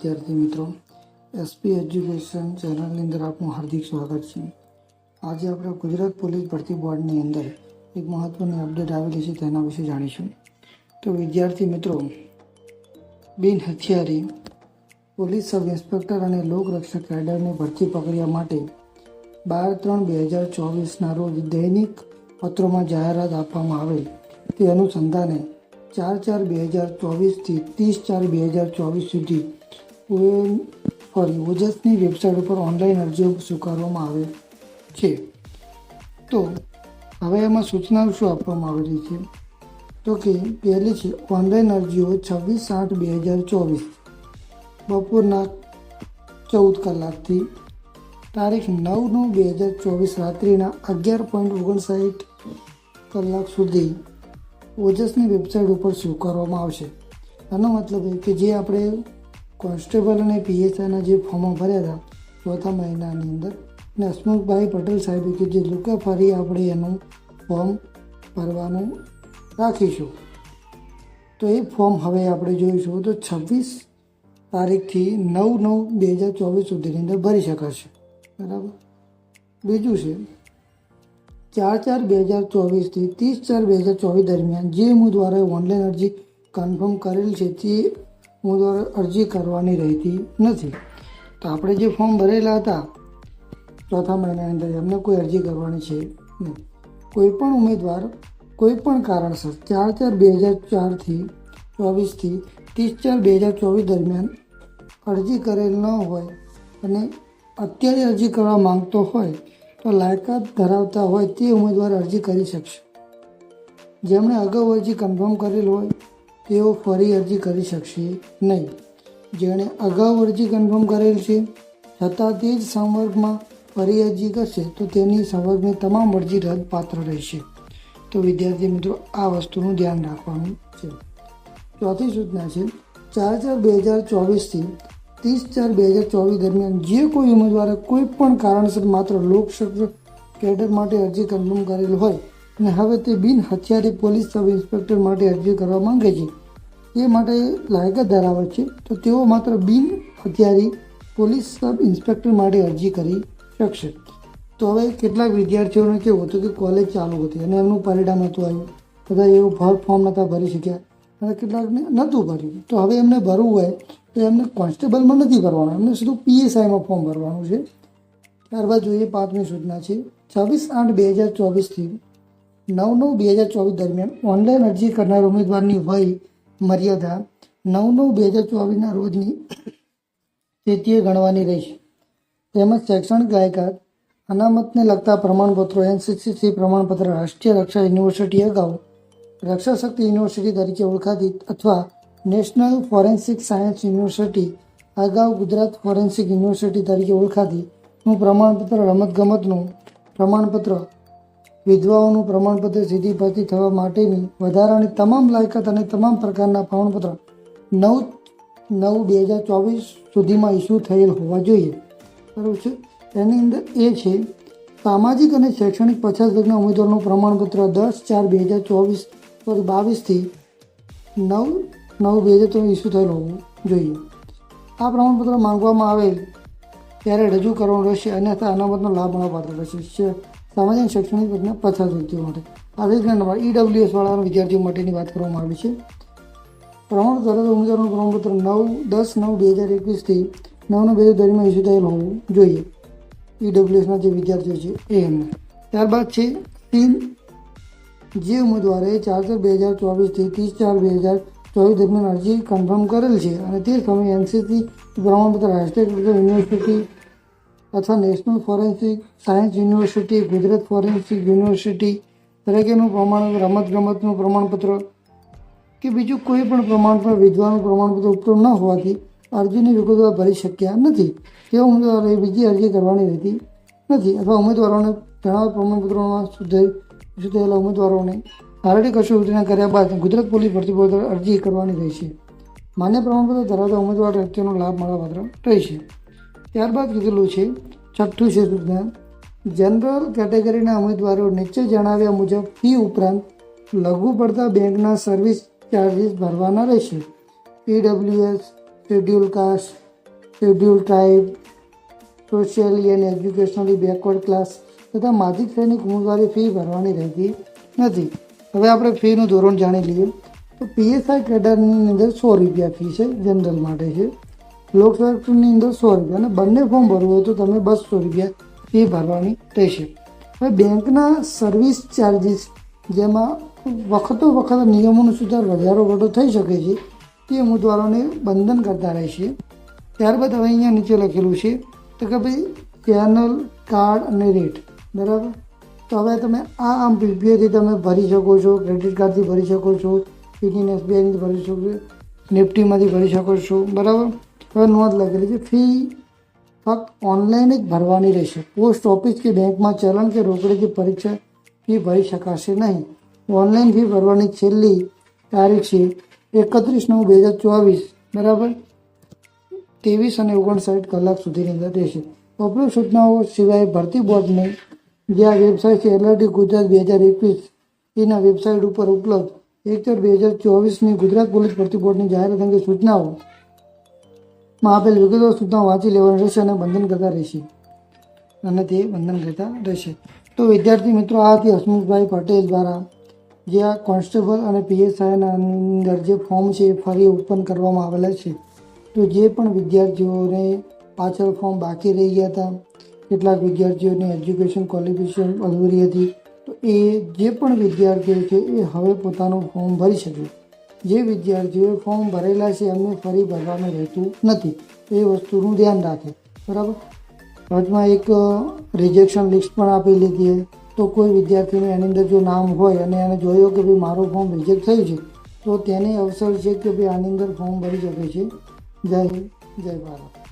વિદ્યાર્થી મિત્રો, SP education ચેનલની અંદર આપનું હાર્દિક સ્વાગત છે. આજે આપણે ગુજરાત પોલીસ ભરતી બોર્ડની અંદર એક મહત્વની અપડેટ આવેલી છે તેના વિશે જાણીશું. તો વિદ્યાર્થી મિત્રો, બિન હથિયારી પોલીસ સબ ઇન્સ્પેક્ટર અને લોકરક્ષક કેડરની ભરતી પ્રક્રિયા માટે 12/3/2024ના રોજ દૈનિક પત્રોમાં જાહેરાત આપવામાં આવેલ તે અનુસંધાને 4/4/2024થી 30/4/2024 સુધી ઓજસની વેબસાઇટ ઉપર ઓનલાઈન અરજીઓ સ્વીકારવામાં આવે છે. તો હવે એમાં સૂચનાઓ શું આપવામાં આવેલી છે? તો કે પહેલી છે, ઓનલાઈન અરજીઓ 26/8/2024 બપોરના 14 કલાકથી તારીખ 9/9/2024 રાત્રિના 11:59 કલાક સુધી ઓજસની વેબસાઇટ ઉપર સ્વીકારવામાં આવશે. આનો મતલબ એ કે જે આપણે કોન્સ્ટેબલ અને પીએસઆઈના જે ફોર્મો ભર્યા હતા ચોથા મહિનાની અંદર, અને હસમુખભાઈ પટેલ સાહેબે કે જે લોકો ફરી આપણે એનું ફોર્મ ભરવાનું રાખીશું. તો એ ફોર્મ હવે આપણે જોઈશું તો 26 તારીખથી 9/9/2024 સુધીની અંદર ભરી શકાશે. બરાબર. બીજું છે 4/4/2024થી 30/4/2024 દરમિયાન જે ઉમેદવારોએ ઓનલાઈન અરજી કન્ફર્મ કરેલ છે તે ઉમેદવારો અરજી કરવાની રહેતી નથી. તો આપણે જે ફોર્મ ભરેલા હતા ચોથા મહિનાની અંદર એમને કોઈ અરજી કરવાની છે નહીં. કોઈપણ ઉમેદવાર કોઈપણ કારણસર 4/4/2024થી 30/4/2024 દરમિયાન અરજી કરેલ ન હોય અને અત્યારે અરજી કરવા માંગતો હોય તો લાયકાત ધરાવતા હોય તે ઉમેદવાર અરજી કરી શકશે. જેમણે અગાઉ અરજી કન્ફર્મ કરેલ હોય તેઓ ફરી અરજી કરી શકશે નહીં. જેણે અગાઉ અરજી કન્ફર્મ કરેલ છે છતાં તે જ સંવર્ગમાં ફરી અરજી કરશે તો તેની સંવર્ગની તમામ અરજી રદ પાત્ર રહેશે. તો વિદ્યાર્થી મિત્રો, આ વસ્તુનું ધ્યાન રાખવાનું છે. ચોથી સૂચના છે 4/4/2024થી 30/4/2024 દરમિયાન જે કોઈ ઉમેદવારે કોઈ પણ કારણસર માત્ર લોકરક્ષક કેડર માટે અરજી કન્ફર્મ કરેલ હોય અને હવે તે બિન હથિયારી પોલીસ સબ ઇન્સ્પેક્ટર માટે અરજી કરવા માંગે છે, એ માટે લાયકાત ધરાવે છે, તો તેઓ માત્ર બિન હથિયારી પોલીસ સબ ઇન્સ્પેક્ટર માટે અરજી કરી શકશે. તો હવે કેટલાક વિદ્યાર્થીઓને કેવું હતું કે કોલેજ ચાલુ હતી અને એમનું પરિણામ નહોતું આવ્યું, બધા એવું ફોર્મ નહોતા ભરી શક્યા અને કેટલાકને નહોતું ભર્યું. તો હવે એમને ભરવું હોય તો એમને કોન્સ્ટેબલમાં નથી ભરવાનું, એમને સીધું પીએસઆઈમાં ફોર્મ ભરવાનું છે. ત્યારબાદ જોઈએ પાંચમી સૂચના છે 26/8/2024થી 9/9/2024 દરમિયાન ઓનલાઈન અરજી કરનાર ઉમેદવારની વય મર્યાદા 9/9/2024ના રોજની સ્થિતિએ ગણવાની રહેશે. તેમજ શૈક્ષણિક લાયકાત, અનામતને લગતા પ્રમાણપત્રો, એનસીસી પ્રમાણપત્ર, રાષ્ટ્રીય રક્ષા યુનિવર્સિટી અગાઉ રક્ષા શક્તિ યુનિવર્સિટી તરીકે ઓળખાતી અથવા નેશનલ ફોરેન્સિક સાયન્સ યુનિવર્સિટી અગાઉ ગુજરાત ફોરેન્સિક યુનિવર્સિટી તરીકે ઓળખાતીનું પ્રમાણપત્ર, રમતગમતનું પ્રમાણપત્ર, વિધવાઓનું પ્રમાણપત્ર, સીધી ભરતી થવા માટેની વધારાની તમામ લાયકાત અને તમામ પ્રકારના પ્રમાણપત્ર 9/9/2024 સુધીમાં ઇસ્યુ થયેલ હોવા જોઈએ. બરાબર છે. એની અંદર એ છે સામાજિક અને શૈક્ષણિક પછાત વર્ગના ઉમેદવારોનું પ્રમાણપત્ર 10/4/2022થી 9/9/2024 ઇસ્યુ થયેલ હોવું જોઈએ. આ પ્રમાણપત્ર માંગવામાં આવેલ ત્યારે રજૂ કરવાનું રહેશે અને અનામતનો લાભ મળવાપાત્ર રહેશે. સામાજિક શૈક્ષણિક વર્ગના પછાત વ્યક્તિઓ માટે આ નંબર EWS વાળા વિદ્યાર્થીઓ માટેની વાત કરવામાં આવી છે. પ્રમાણપત્ર ઉમેદવારોનું પ્રમાણપત્ર 10/9/2021થી 9/9/2024 દરમિયાન ઇસ્યુ થયેલ હોવું જોઈએ. EWSના જે વિદ્યાર્થીઓ છે એ એમને. ત્યારબાદ છે જે ઉમેદવારે 4/4/2024થી 30/4/2024 દરમિયાન અરજી કન્ફર્મ કરેલ છે અને તે સમયે એનસીસી પ્રમાણપત્ર, રાષ્ટ્રીય યુનિવર્સિટી અથવા national forensic science university, Gujarat forensic university તરીકેનું પ્રમાણપત્ર, રમતગમતનું પ્રમાણપત્ર કે બીજું કોઈ પણ પ્રમાણપત્ર, વિધવાનું પ્રમાણપત્ર ઉપલબ્ધ ન હોવાથી અરજીની વિગતો ભરી શક્યા નથી. તેવા ઉમેદવારોએ બીજી અરજી કરવાની રહેતી નથી અથવા ઉમેદવારોને ઘણા પ્રમાણપત્રોમાં ઇસ્યુ થયેલા ઉમેદવારોને શારીરિક કસોટીના કર્યા બાદ ગુજરાત પોલીસ ભરતી બોર્ડ અરજી કરવાની રહેશે. માન્ય પ્રમાણપત્ર ધરાવતા ઉમેદવાર વ્યક્તિઓનો લાભ મળવાપાત્ર રહેશે. ત્યારબાદ કીધેલું છે છઠ્ઠું છે સૂચના જનરલ કેટેગરીના ઉમેદવારો નીચે જણાવ્યા મુજબ ફી ઉપરાંત લઘુ પડતા બેંકના સર્વિસ ચાર્જીસ ભરવાના રહેશે. EWS, schedule caste, schedule tribe, socially અને એજ્યુકેશનલી બેકવર્ડ ક્લાસ તથા માસિક સૈનિક ઉમેદવારી ફી ભરવાની રહેતી નથી. હવે આપણે ફીનું ધોરણ જાણી લઈએ. તો PSI કેડરની અંદર 100 રૂપિયા ફી છે, જનરલ માટે છે. લોકસેવકની અંદર 100 રૂપિયા અને બંને ફોર્મ ભરવું હોય તો તમે 200 રૂપિયા ફી ભરવાની રહેશે. હવે બેંકના સર્વિસ ચાર્જિસ, જેમાં વખતો વખત નિયમોનું સુધાર વધારો ઘટો થઈ શકે છે, તે ઉમેદવારોને બંધન કરતા રહેશે. ત્યારબાદ હવે અહીંયા નીચે લખેલું છે તો કે ભાઈ ચેનલ, કાર્ડ અને રેટ, બરાબર. તો હવે તમે આમ PPIથી તમે ભરી શકો છો, ક્રેડિટ કાર્ડથી ભરી શકો છો, PTN SBIથી ભરી શકો છો, નિફ્ટીમાંથી ભરી શકો છો, બરાબર. હવે નોંધ લખેલી છે, ફી ફક્ત ઓનલાઈન જ ભરવાની રહેશે. પોસ્ટ ઓફિસ કે બેંકમાં ચલણ કે રોકડેથી પરીક્ષા ફી ભરી શકાશે નહીં. ઓનલાઈન ફી ભરવાની છેલ્લી તારીખ છે 31/9/2024, બરાબર, 23 અને 59 કલાક સુધીની અંદર રહેશે. ઉપરોક્ત સૂચનાઓ સિવાય ભરતી બોર્ડને જે આ વેબસાઇટ છે LRT ગુજરાત 2021 એના વેબસાઇટ ઉપર ઉપલબ્ધ 1/4/2024ની ગુજરાત પોલીસ ભરતી બોર્ડની જાહેરાત અંગે સૂચનાઓમાં આપેલ વિગતો સૂચનાઓ વાંચી લેવાની રહેશે અને બંધન કરતા રહેશે. તો વિદ્યાર્થી મિત્રો, આ હતી હસમુખભાઈ પટેલ દ્વારા જે આ કોન્સ્ટેબલ અને PSIના અંદર જે ફોર્મ છે એ ફરી ઓપન કરવામાં આવેલા છે. તો જે પણ વિદ્યાર્થીઓને પાછળ ફોર્મ બાકી રહી ગયા હતા, કેટલાક વિદ્યાર્થીઓની એજ્યુકેશન ક્વોલિફિકેશન અધૂરી હતી, તો એ જે પણ વિદ્યાર્થીઓ છે એ હવે પોતાનું ફોર્મ ભરી શકે. જે વિદ્યાર્થીઓએ ફોર્મ ભરેલા છે એમને ફરી ભરવાનું રહેતું નથી. તો એ વસ્તુનું ધ્યાન રાખે, બરાબર. વચમાં એક રિજેક્શન લિસ્ટ પણ આપી લીધી. તો કોઈ વિદ્યાર્થીનું એની અંદર જો નામ હોય અને એને જોયો કે ભાઈ મારું ફોર્મ રિજેક્ટ થયું છે, તો તેને અવસર છે કે ભાઈ આની અંદર ફોર્મ ભરી શકે છે. જય હિન્દ, જય ભારત.